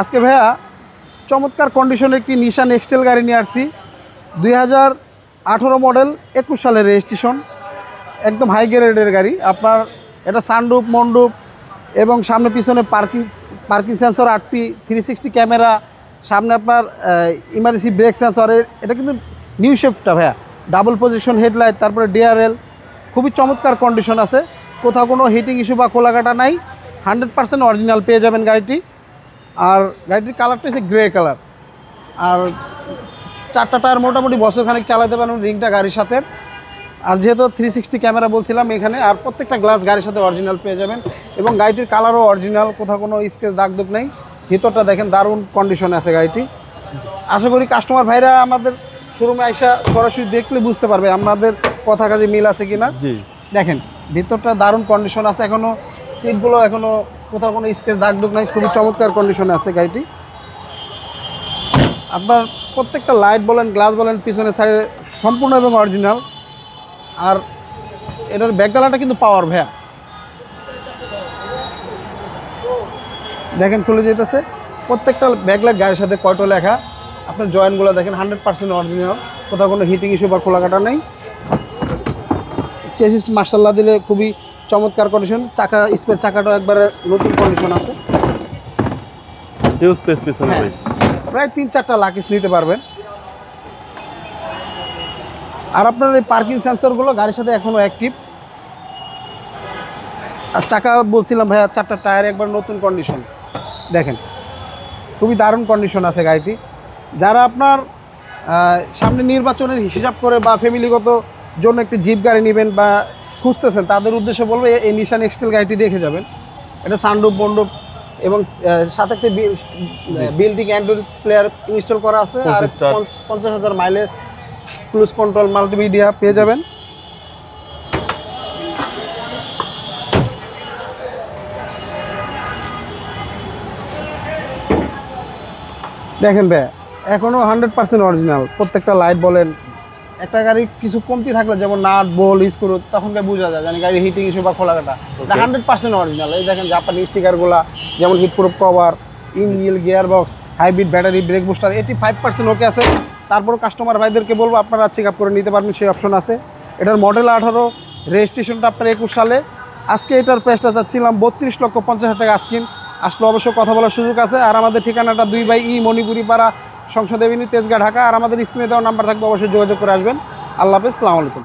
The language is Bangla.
আজকে ভাইয়া চমৎকার কন্ডিশনে একটি নিশান এক্সটেল গাড়ি নিয়ে আসছি 2018 মডেল 21 সালের রেজিস্ট্রেশন, একদম হাই গ্রেডের গাড়ি। আপনার এটা সানরুফ মন্ডুপ এবং সামনে পিছনে পার্কিং সেন্সর 8টি, 360 ক্যামেরা, সামনে আপনার ইমার্জেন্সি ব্রেক সেন্সর। এটা কিন্তু নিউ শেপটা ভাইয়া, ডাবল পজিশন হেডলাইট, তারপরে ডিআরএল, খুবই চমৎকার কন্ডিশন আছে। কোথাও কোনো হিটিং ইস্যু বা খোলাকাটা নাই, 100% অরিজিনাল পেয়ে যাবেন গাড়িটি। আর গাড়িটির কালারটা হচ্ছে গ্রে কালার। আর 4টা টায়ার মোটামুটি বছরখানেক চালাতে পারেন রিংটা গাড়ির সাথে। আর যেহেতু 360 ক্যামেরা বলছিলাম এখানে, আর প্রত্যেকটা গ্লাস গাড়ির সাথে অরিজিনাল পেয়ে যাবেন। এবং গাড়িটির কালারও অরিজিনাল, কোথাও কোনো স্কেচ দাগ নেই। ভিতরটা দেখেন দারুণ কন্ডিশনে আছে গাড়িটি। আশা করি কাস্টমার ভাইরা আমাদের শোরুমে আইসা সরাসরি দেখলে বুঝতে পারবে আমাদের কথা কাজে মিল আছে কিনা। জি, দেখেন ভিতরটা দারুণ কন্ডিশন আছে, এখনও সিটগুলো এখনও কোথাও কোনো স্কেচ দাগ নাই, খুবই চমৎকার কন্ডিশনে আছে গাড়িটি। আপনার প্রত্যেকটা লাইট বলেন, গ্লাস বলেন, পিছনের সাইডে সম্পূর্ণ এবং অরিজিনাল। আর এটার ব্যাকডালাটা কিন্তু পাওয়ার ভাইয়া, দেখেন খুলে যেতেছে। প্রত্যেকটা ব্যাকলাইট গাড়ির সাথে কয়টো লেখা। আপনার জয়েন্টগুলো দেখেন 100% অরিজিনাল, কোথাও কোনো হিটিং ইস্যু বা খোলাকাটা নেই। চেসিস মার্শাল্লাহ দিলে খুবই চমৎকার কন্ডিশন। স্পেয়ার চাকাটাও একবারে নতুন কন্ডিশন আছে। হিউজ স্পেস পিছনে ভাই, প্রায় 3-4টা লাকিস নিতে পারবেন। আর আপনার এই পার্কিং সেন্সরগুলো গাড়ির সাথে এখনও অ্যাক্টিভ। আর চাকা বলছিলাম ভাইয়া, 4টা টায়ার একবার নতুন কন্ডিশন, দেখেন খুবই দারুণ কন্ডিশন আছে গাড়িটি। যারা আপনার সামনে নির্বাচনের হিসাব করে বা ফ্যামিলিগত জন্য একটি জিপ গাড়ি নেবেন বা খুঁজতেছেন, তাদের উদ্দেশ্যে বলবো এই নিশান এক্সটেল গাড়িটি দেখে যাবেন। এটা সানরুফ মন্ডপ এবং সাথে একটি বিল্ডিং অ্যান্ড্রয়েড প্লেয়ার ইনস্টল করা আছে। আর 50,000 মাইলেজ, ক্রুজ কন্ট্রোল, মাল্টিমিডিয়া পেয়ে যাবেন। দেখেন ভাই এখনও 100% অরিজিনাল। প্রত্যেকটা লাইট বলেন, একটা গাড়ি কিছু কমতি থাকলে যেমন নাট বোল স্ক্রু, তখনকে বোঝা যায় জানি গাড়ি হিটিং ইস্যু বা খোলাকাটা। 100% অরিজিনাল। এই দেখেন জাপানি স্টিকারগুলো, যেমন heatproof cover, engine, gear box, hybrid battery, brake booster, 85% ওকে আছে। তারপরও কাস্টমার ভাইদেরকে বলবো আপনারা চেক আপ করে নিতে পারবেন, সেই অপশন আছে। এটার মডেল 18, রেজিস্ট্রেশনটা আপনার 21 সালে। আজকে এটার প্রাইসটা চাচ্ছিলাম 32,50,000 টাকা। আজকিন আসলে অবশ্য কথা বলার সুযোগ আছে। আর আমাদের ঠিকানাটা 2/E মণিপুরি পাড়া, সংসদ এভিনিউ, তেজগাঁ, ঢাকা। আর আমাদের স্ক্রিনে দেওয়া নাম্বার থাকবে, অবশ্যই যোগাযোগ করে আসবেন। আল্লাহ হাফেজ, আসসালামু আলাইকুম।